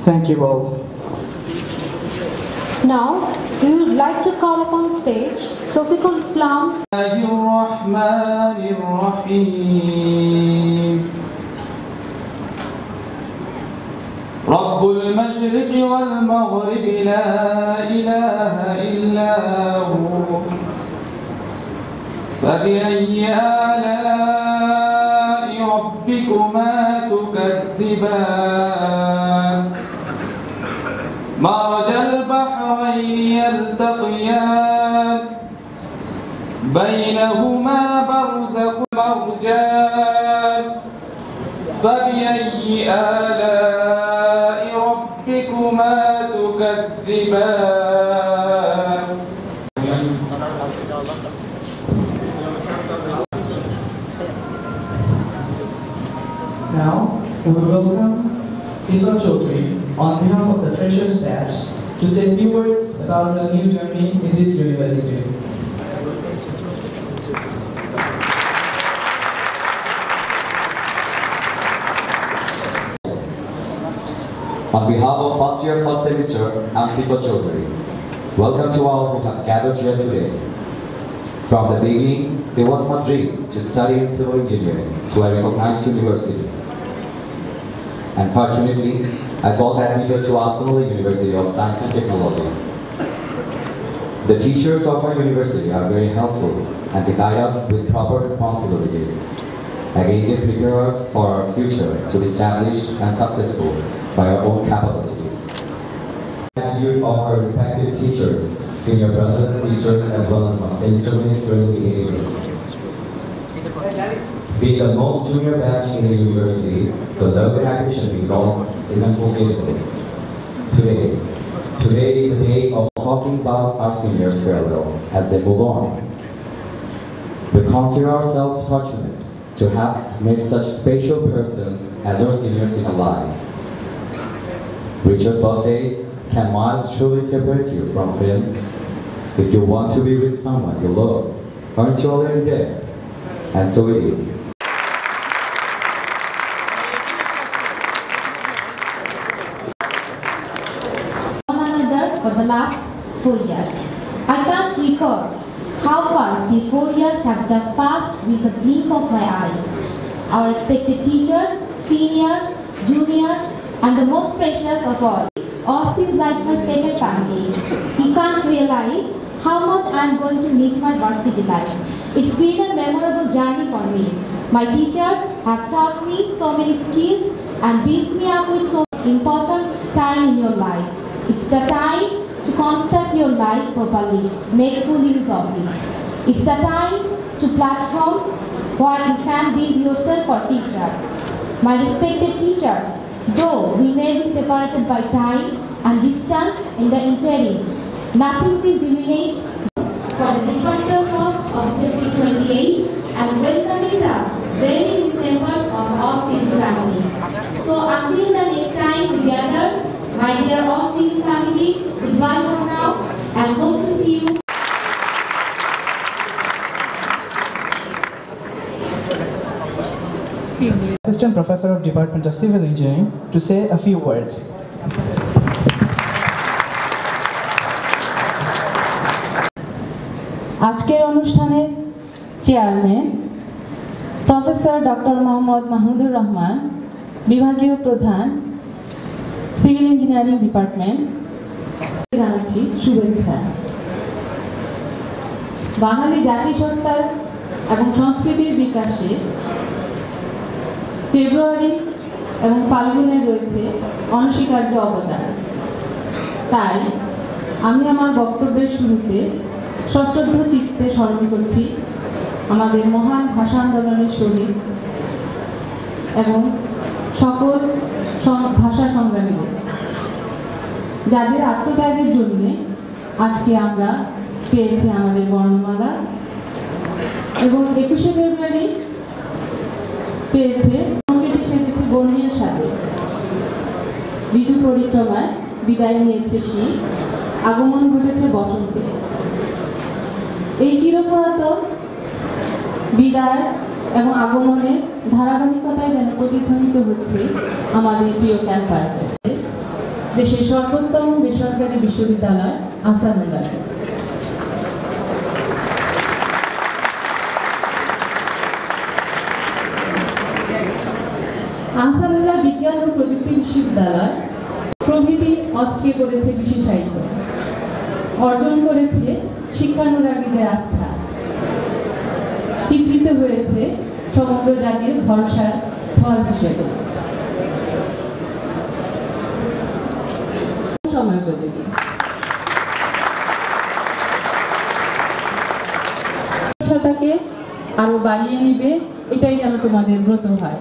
Thank you all. Now, we would like to call upon stage Tawfiqul Islam. رب المشرق والمغرب لا إله إلا هو فبأي آلاء ربكما تكذبان مرج البحرين يلتقيان بينهما برزخ مرجان فبأي آلاء ربكما تكذبان. Now, we will welcome Siva Chaudhary on behalf of the Freshers Batch to say a few words about the new journey in this university. On behalf of first year, first semester, I'm Siva Chaudhary. Welcome to all who have gathered here today. From the beginning, it was my dream to study in civil engineering to a recognized university. Unfortunately, I got admitted to Arsenal University of Science and Technology. The teachers of our university are very helpful and they guide us with proper responsibilities. Again, they prepare us for our future to be established and successful by our own capabilities. The attitude of our respective teachers, senior brothers and sisters, as well as my semester mates during the behavior. Being the most junior batch in the university, the love and affection we got is unforgettable. Today is the day of talking about our seniors' farewell as they move on. We consider ourselves fortunate to have met such special persons as our seniors in our life. Richard Buss says, can miles truly separate you from friends? If you want to be with someone you love, aren't you already there? And so it is. One another for the last 4 years. I can't recall how fast the 4 years have just passed with a blink of my eyes. Our respected teachers, seniors, juniors, and the most precious of all, Aust is like my second family. You can't realize how much I'm going to miss my varsity life. It's been a memorable journey for me. My teachers have taught me so many skills and built me up with so much important time in your life. It's the time to construct your life properly, make full use of it. It's the time to platform where you can build yourself for future. My respected teachers, though we may be separated by time and distance in the interim, nothing will diminish for the departures of Objective 28 and welcoming the very new members of our civil family. So until the next time we gather, my dear all civil family, goodbye for now and hope to see you. Assistant Professor of Department of Civil Engineering to say a few words. আজকের অনুষ্ঠানের chairman professor doctor Mohammad Mahmudur Rahman, বিভাগীয় প্রধান, civil engineering department, জানাচ্ছি শুভেচ্ছা। বাঙালি জাতিসত্তার এবং সংস্কৃতির বিকাশে ফেব্রুয়ারি এবং ফাল্গুনের রয়েছে অনস্বীকার্য অবদান। তাই আমি আমার বক্তব্যের শুরুতে সশ্রদ্ধ চিত্তে স্মরণ করছি আমাদের মহান ভাষা আন্দোলনের শহীদ এবং সকল ভাষা সংগ্রামীদের, যাদের আত্মত্যাগের জন্য আজকে আমরা পেয়েছি আমাদের বর্ণমালা এবং 21শে ফেব্রুয়ারি পেয়েছে সঙ্গীত সেজেছে বর্ণিল সাথে। ঋতু পরিক্রমায় বিদায় নিয়েছে শীত, আগমন ঘটেছে বসন্তে। এই চিরপুরাতন বিদায় এবং আগমনের ধারাবাহিকতায় যেন প্রতিধ্বনিত হচ্ছে আমাদের প্রিয় ক্যাম্পাসে। দেশের সর্বোত্তম বেসরকারি বিশ্ববিদ্যালয় আহসানুল্লাহ। আহসানুল্লাহ বিজ্ঞান ও প্রযুক্তি বিশ্ববিদ্যালয় প্রভৃতি অস্ত্রে করেছে বিশেষায়িত, অর্জন করেছে শিক্ষানুরাগীদের আস্থা, চিত্রিত হয়েছে সমগ্র জাতির ভরসার স্থল হিসেবে। সময় উপযোগী তাকে আরো বাড়িয়ে নিবে, এটাই যেন তোমাদের ব্রত হয়।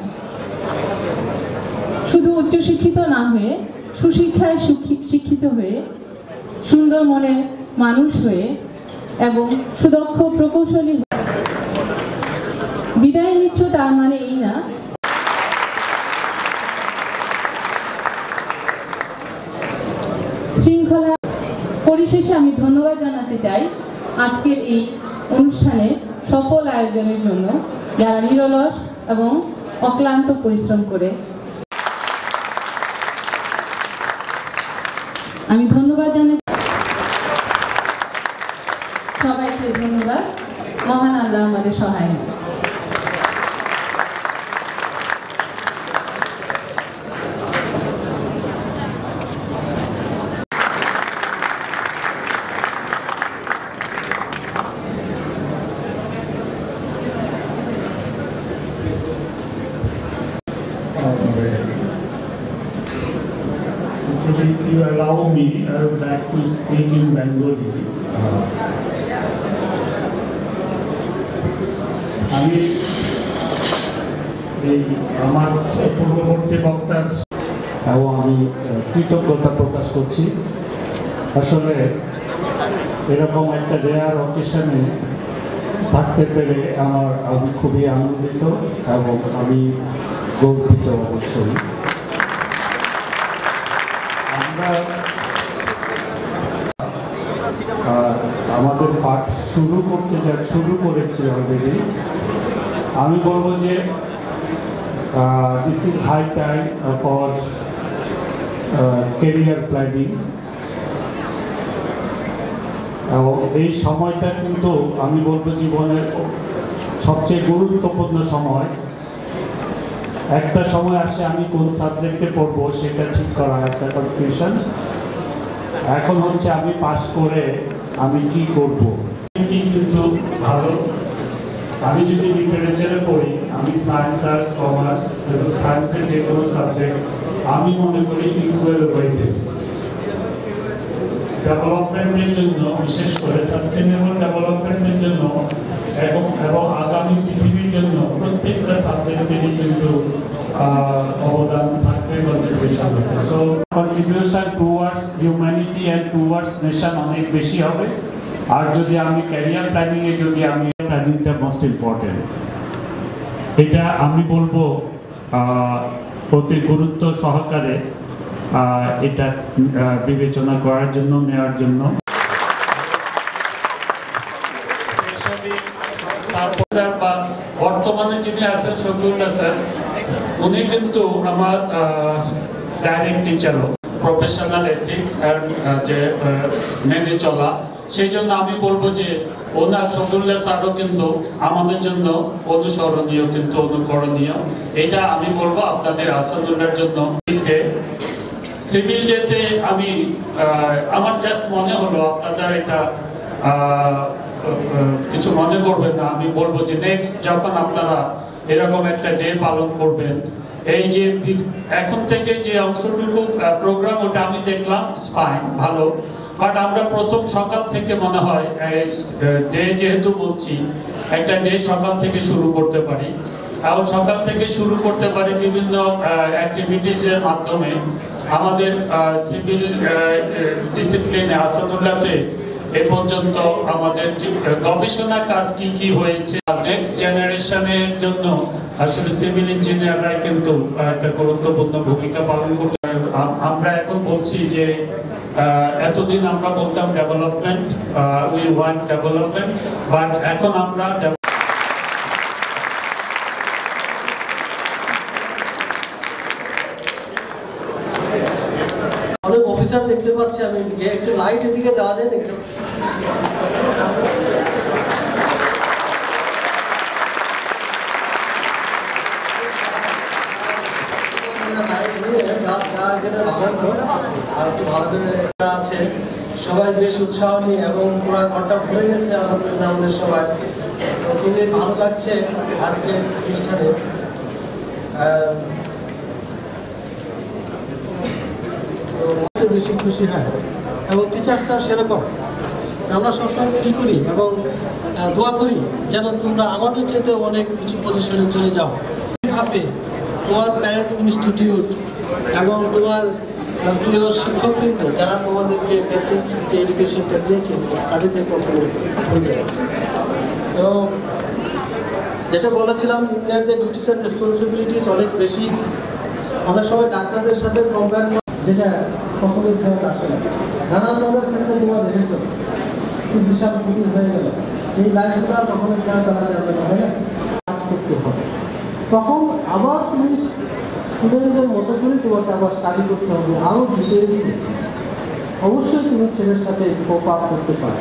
শুধু উচ্চশিক্ষিত না হয়ে সুশিক্ষায় শিক্ষিত হয়ে সুন্দর মনের মানুষ হয়ে এবং সুদক্ষ প্রকৌশলী বিদায় নিচ্ছ, তার মানে এই না শৃঙ্খলা। পরিশেষে আমি ধন্যবাদ জানাতে চাই আজকের এই অনুষ্ঠানে সফল আয়োজনের জন্য যারা নিরলস এবং অক্লান্ত পরিশ্রম করে। আমি ধন্যবাদ জানাই সবাইকে। ধন্যবাদ। মহান আল্লাহ আমাদের সহায় হোক। If you allow me, I would like to speak in Bengali. আমি এই আমার পূর্ববর্তী বক্তার এবং আমি কৃতজ্ঞতা প্রকাশ করছি। আসলে এরকম একটা রেয়ার অকেশনে থাকতে পেরে আমি খুবই আনন্দিত এবং আমি গর্বিত অবশ্যই। আমাদের পাঠ শুরু করেছি অলরেডি। আমি বলবো যে this is high time for career planning, এবং এই সময়টা কিন্তু আমি বলবো জীবনের সবচেয়ে গুরুত্বপূর্ণ সময়। একটা সময় আসে আমি কোন সাবজেক্টে পড়বো সেটা ঠিক করা একটা কনফিউশন। এখন হচ্ছে আমি পাস করে আমি কি করব, কিন্তু ভালো। আমি যদি লিটারেচারে পড়ি, আমি সায়েন্স, আর্টস, কমার্স এবং সায়েন্সের যে কোনো সাবজেক্ট আমি মনে করি ইকুয়াল ওয়েটেজ ডেভেলপমেন্টের জন্য, বিশেষ করে সাস্টেনেবল ডেভেলপমেন্টের জন্য এবং আগামী পৃথিবীর জন্য প্রত্যেকটা সাবজেক্টেরই কিন্তু অবদান থাকবে, কন্ট্রিবিউশন আছে। So contribution towards humanity and towards nation অনেক বেশি হবে। আর যদি আমি ক্যারিয়ার প্ল্যানিংয়ে প্ল্যানিংটা মোস্ট ইম্পর্টেন্ট, এটা আমি বলবো অতি গুরুত্ব সহকারে এটা বিবেচনা করার জন্য, নেওয়ার জন্য। বর্তমানে যিনি আছেন শফিউল্লাহ স্যার, উনি কিন্তু আমার ডাইরেক্ট টিচারও, প্রফেশনাল এথিক্স যে মেনে চলা, সেই জন্য আমি বলবো যে ওনার শফিউল্লাহ স্যারও কিন্তু আমাদের জন্য অনুসরণীয়, কিন্তু অনুকরণীয়। এটা আমি বলবো আপনাদের আহসানুল্লাহর জন্য। সিভিল ডেতে আমি আমার জাস্ট মনে হলো, আপনারা এটা কিছু মনে করবেন না, আমি বলবো যে নেক্সট যখন আপনারা এরকম একটা ডে পালন করবেন, এই যে এখন থেকে যে অংশটুকু প্রোগ্রাম ওটা আমি দেখলাম ফাইন, ভালো, বাট আমরা প্রথম সকাল থেকে মনে হয় ডে যেহেতু বলছি, একটা ডে সকাল থেকে শুরু করতে পারি, এবং সকাল থেকে শুরু করতে পারি বিভিন্ন অ্যাক্টিভিটিসের মাধ্যমে। আমাদের সিভিল ডিসিপ্লিনে আহসানুল্লাহতে এ পর্যন্ত আমাদের গবেষণা কাজ কি হয়েছে, নেক্সট জেনারেশনের জন্য আসলে সিভিল ইঞ্জিনিয়াররাই কিন্তু একটা গুরুত্বপূর্ণ ভূমিকা পালন করতে। আমরা এখন বলছি যে এতদিন আমরা বলতাম development, we want development, but এখন আমরা অনেক অফিসার দেখতে পাচ্ছি আমি, একটু লাইট এদিকে দেওয়া যায় না একটু? আর একটু ভালো করে আছে, সবাই বেশ উৎসাহ নিয়ে এবং পুরো ঘরটা ভরে গেছে আলহামদুলিল্লাহ আমাদের সবাই। খুবই ভালো লাগছে আজকে অনুষ্ঠানে। বেশি খুশি হয় এবং টিচার্সরা সেরকম। আমরা সবসময় ফিল করি এবং দোয়া করি যেন তোমরা আমাদের চাইতে অনেক কিছু পজিশনে চলে যাও। ভাবে তোমার প্যারেন্ট ইনস্টিটিউট এবং তোমার প্রিয় শিক্ষকবৃন্দ যারা তোমাদেরকে বেসিক যে এডুকেশনটা দিয়েছে তাদেরকে কখনো ভুলবে না। তো যেটা বলেছিলাম, ইঞ্জিনিয়ারদের ডিউটিস অ্যান্ড রেসপন্সিবিলিটিস অনেক বেশি। অনেক সময় ডাক্তারদের সাথে কম্পেয়ার, যেটা কখনোই ফেরত আসে না। নানা ধরনের ক্ষেত্রে তোমরা দেখেছো খুব বিশাল ক্ষতি হয়ে গেল, এই লাইফগুলো কখনোই ফেরত আনা যাবে না, হয় না? কাজ করতে হবে। তখন আবার তুমি স্টুডেন্টদের মতো করে তোমাকে আবার স্টাডি করতে হবে আরও ডিটেলসে। অবশ্যই তুমি ছেলের সাথে কোপ আপ করতে পারো।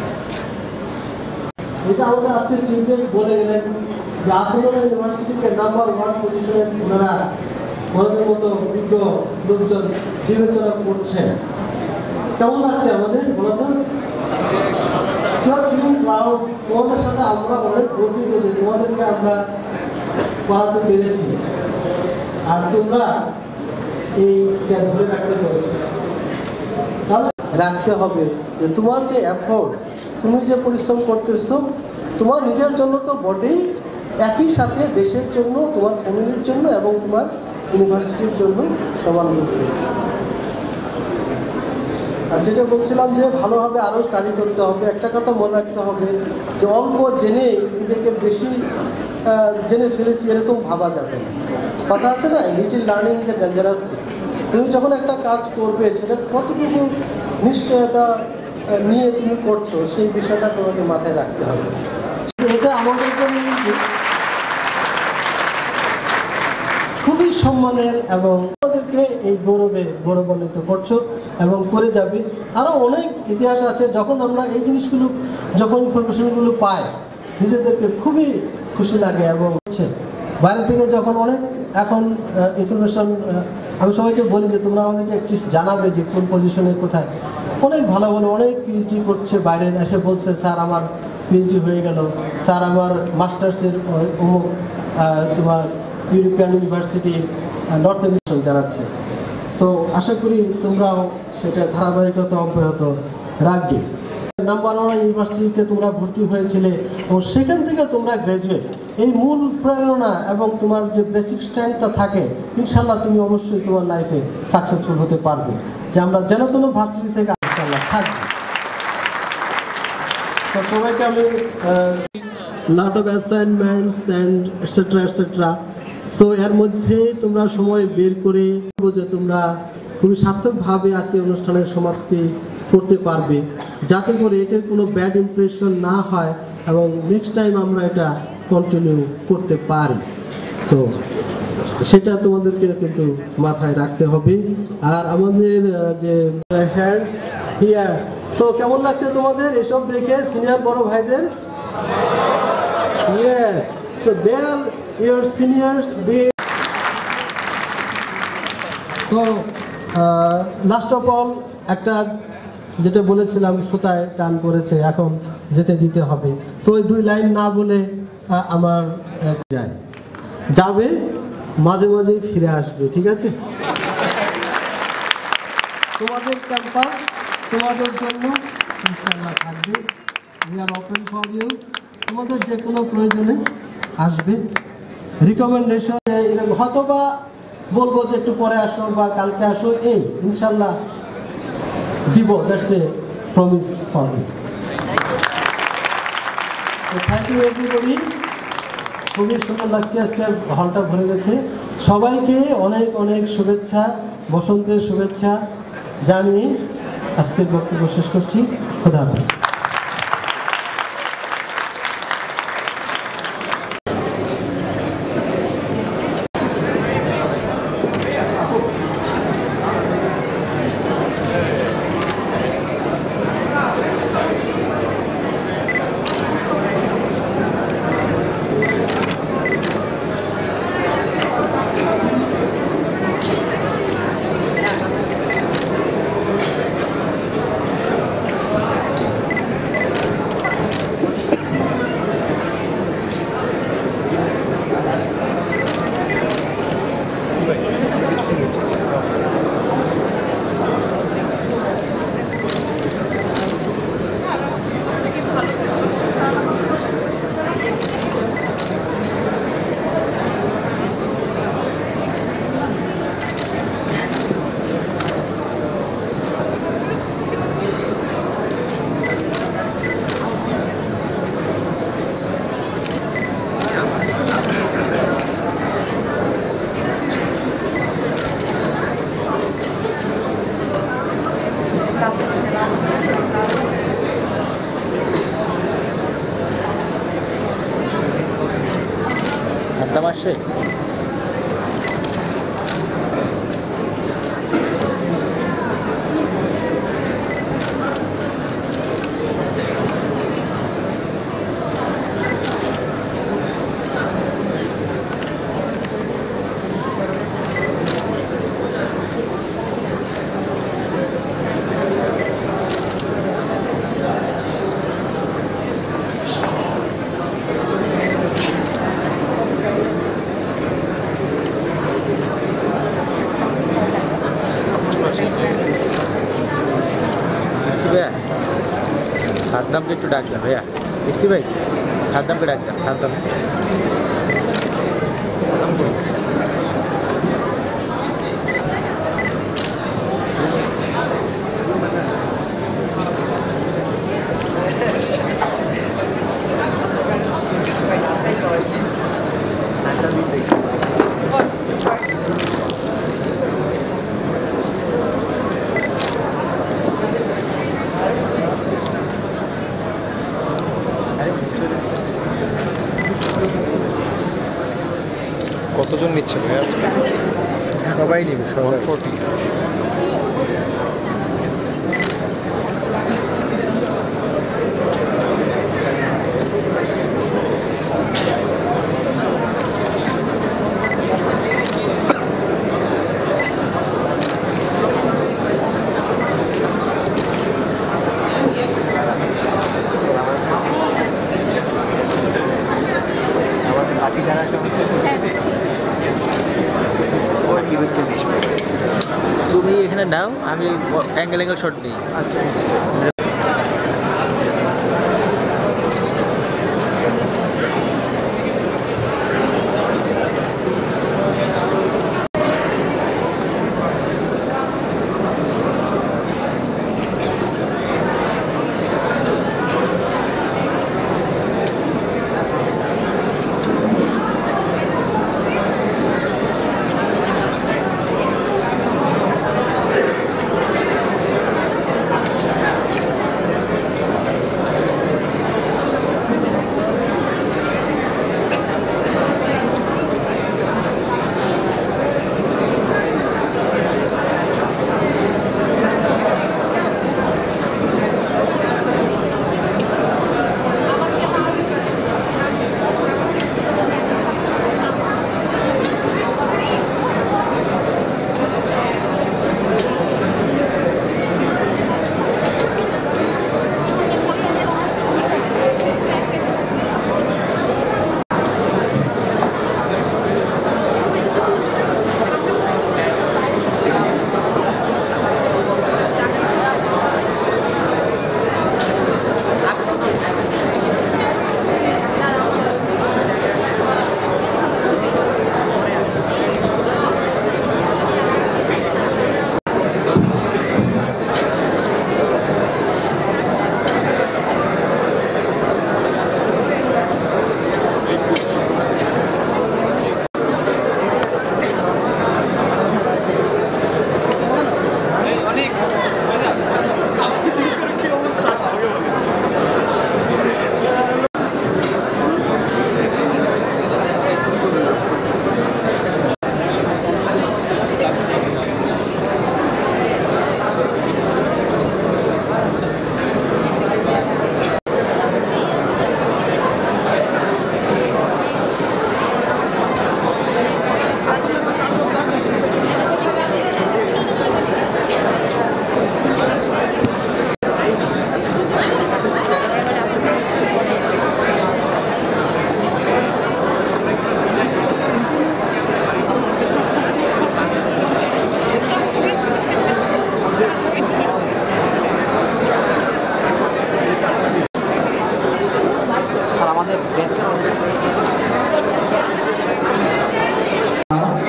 এটা আমাদের আজকের চিফ বলে গেলেন যে আসামরা ইউনিভার্সিটিকে নাম্বার 1 পজিশনে ওনারা আমাদের মতো অভিজ্ঞ লোকজন বিবেচনা করছেন। কেমন লাগছে আমাদের বলতো? তোমাদের সাথে আমরা অনেক গর্বিত যে তোমাদেরকে আমরা পড়াতে পেরেছি আর তোমরা এই ধরে রাখতে পেরেছো। তাহলে রাখতে হবে যে তোমার যে এফোর্ট, তুমি যে পরিশ্রম করতেছো তোমার নিজের জন্য তো বটেই, একই সাথে দেশের জন্য, তোমার ফ্যামিলির জন্য এবং তোমার ইউনিভার্সিটির জন্য সমান গুরুত্ব। আর যেটা বলছিলাম যে ভালোভাবে আরও স্টাডি করতে হবে। একটা কথা মনে রাখতে হবে যে অল্প জেনে নিজেকে বেশি জেনে ফেলেছি এরকম ভাবা যাবে না। কথা আছে না, little learning is a dangerous thing. তুমি যখন একটা কাজ করবে সেটা কতটুকু নিশ্চয়তা নিয়ে তুমি করছো সেই বিষয়টা তোমাকে মাথায় রাখতে হবে। এটা আমাদের জন্য খুবই সম্মানের এবং আমাদেরকে এই গৌরবে গৌরবান্বিত করছো এবং করে যাবে। আরও অনেক ইতিহাস আছে। যখন আমরা এই জিনিসগুলো, যখন ইনফরমেশনগুলো পাই নিজেদেরকে খুবই খুশি লাগে এবং হচ্ছে বাইরে থেকে যখন অনেক এখন ইনফরমেশন, আমি সবাইকে বলি যে তোমরা আমাদেরকে একটু জানাবে যে কোন পজিশনে কোথায়। অনেক ভালো ভালো অনেক পিএইচডি করছে, বাইরে এসে বলছে স্যার আমার পিএইচডি হয়ে গেল, স্যার আমার মাস্টার্সের অমুক তোমার ইউরোপিয়ান ইউনিভার্সিটি নর্থ এমিশন জানাচ্ছে। সো আশা করি তোমরাও সেটা ধারাবাহিকতা অব্যাহত রাখবে। নাম্বার 1 ইউনিভার্সিটিতে তোমরা ভর্তি হয়েছিলে এবং সেখান থেকে তোমরা গ্র্যাজুয়েট। এই মূল প্রেরণা এবং তোমার যে বেসিক স্ট্রেংথটা থাকে, ইনশাল্লাহ তুমি অবশ্যই তোমার লাইফে সাকসেসফুল হতে পারবে। যে আমরা যেন কোনো ভার্সিটি থেকে ইনশাল্লাহ থাকবো। তো সবাইকে আমি lot of assignments and etcetera etcetera. So এর মধ্যে তোমরা সময় বের করে যে তোমরা খুবই সার্থকভাবে আজকে অনুষ্ঠানের সমাপ্তি করতে পারবে, যাতে করে এটার কোনো ব্যাড ইমপ্রেশন না হয় এবং নেক্সট টাইম আমরা এটা কন্টিনিউ করতে পারি। সো সেটা তোমাদেরকে কিন্তু মাথায় রাখতে হবে। আর আমাদের যে হ্যান্ডস হিয়ার, সো কেমন লাগছে তোমাদের এসব দেখে সিনিয়র বড় ভাইদের? Yes, so they are your seniors, they so last of all একটা যেটা বলেছিলাম সুতায় টান পড়েছে, এখন যেতে দিতে হবে। সো ওই 2 লাইন না বলে আমার যাবে, মাঝে মাঝেই ফিরে আসবে, ঠিক আছে? তোমাদের ক্যাম্পাস তোমাদের জন্য ইনশাআল্লাহ থাকবে। we are open for you। তোমাদের যে কোনো প্রয়োজনে আসবে। রিকমেন্ডেশন হয়তো বা বলবো যে একটু পরে আসো বা কালকে আসো, এই ইনশাল্লাহ দিব। That's a promise for me. Thank you everybody. খুবই সুন্দর লাগছে, আজকে হলটা ভরে গেছে। সবাইকে অনেক অনেক শুভেচ্ছা, বসন্তের শুভেচ্ছা জানিয়ে আজকের বক্তব্য শেষ করছি। খোদা হাফেজ। সাদ্দাম আসছে? সাদ্দামকে একটু ডাক দেন ভাইয়া, দেখছি ভাই সাদ্দামকে ডাক দেন। সাদ্দাম কতজন নিচ্ছে ভাই আজকে? সবাই নেবে, সবাই 40। তুমি এখানে নাও, আমি অ্যাঙ্গেল শট দিই। আচ্ছা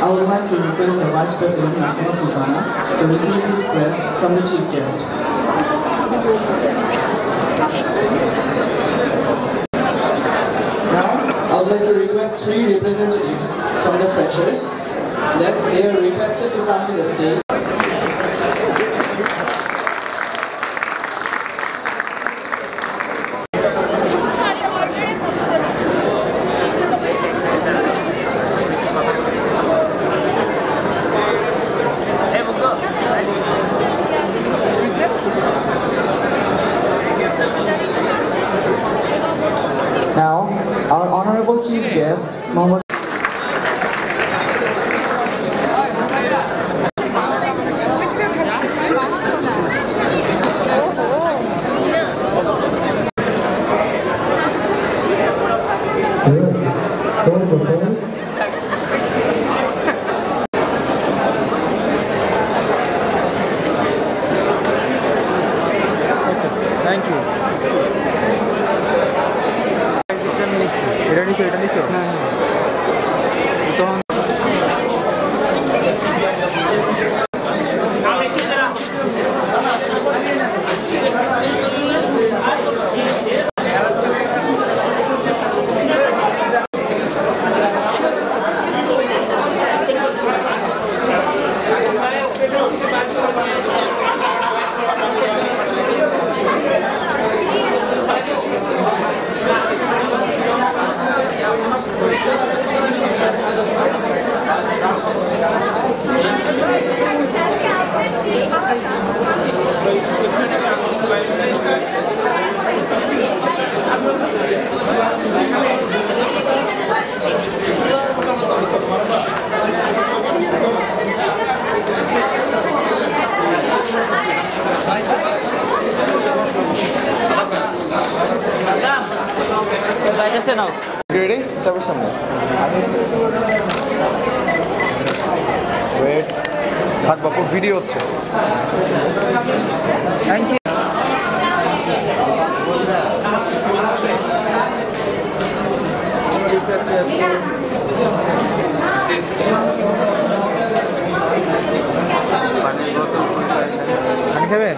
I would like to request the Vice President Nasima Sultana to receive this crest from the Chief Guest. Now, I would like to request 3 representatives from the freshers that they are requested to come to the stage. Mohammad thank you এটা নিছো হ্যাঁ তখন Ready? Sabir samne. Wait. থাক বাপু video হচ্ছে। Thank you. ঠিক আছে পানি খাবেন?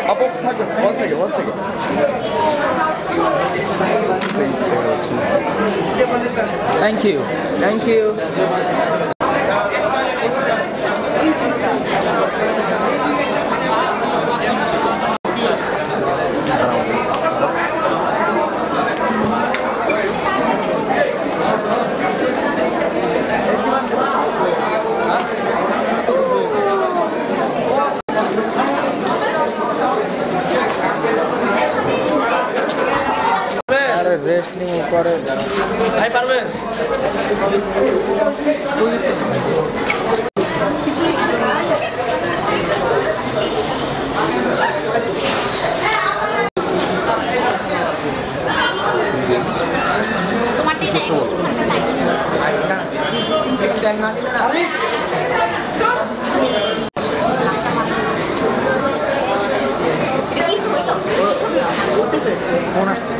Up, one second. Thank you. Rest নিয়ে পরে ভাই পারবেন টাইম না দিলে না ফোন আসছে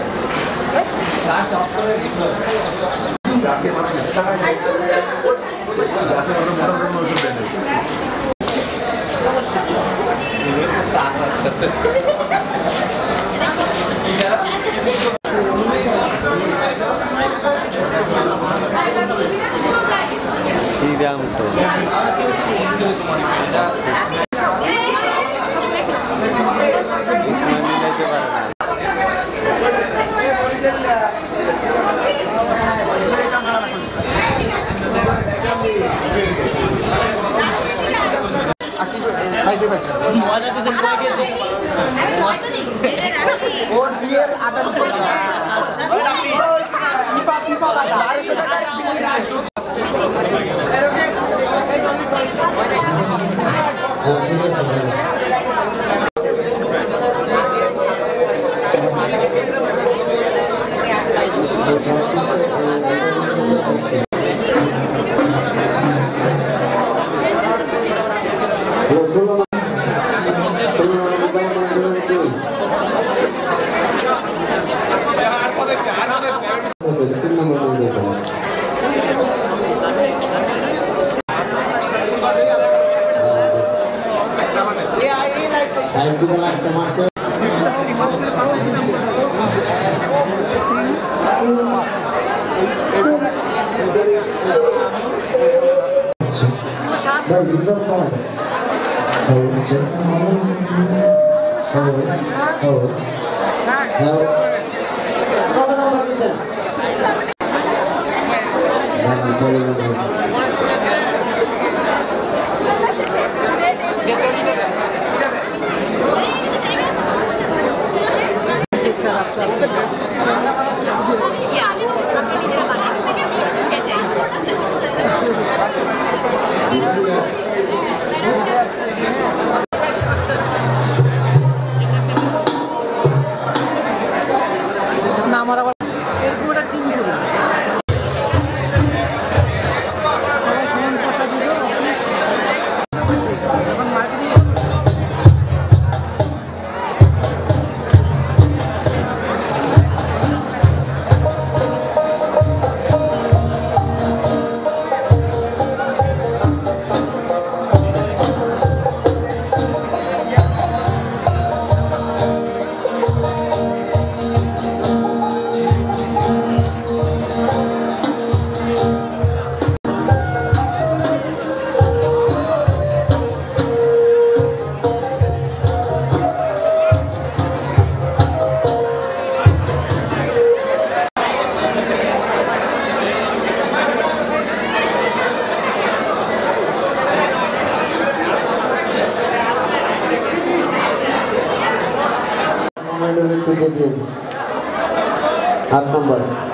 8 number.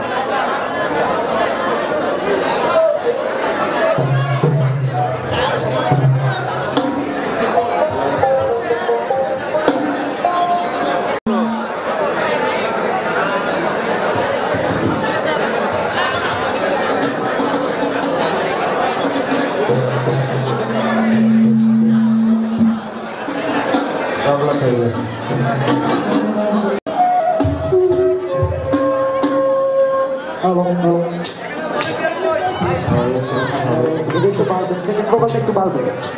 Second vocal take to Balbe.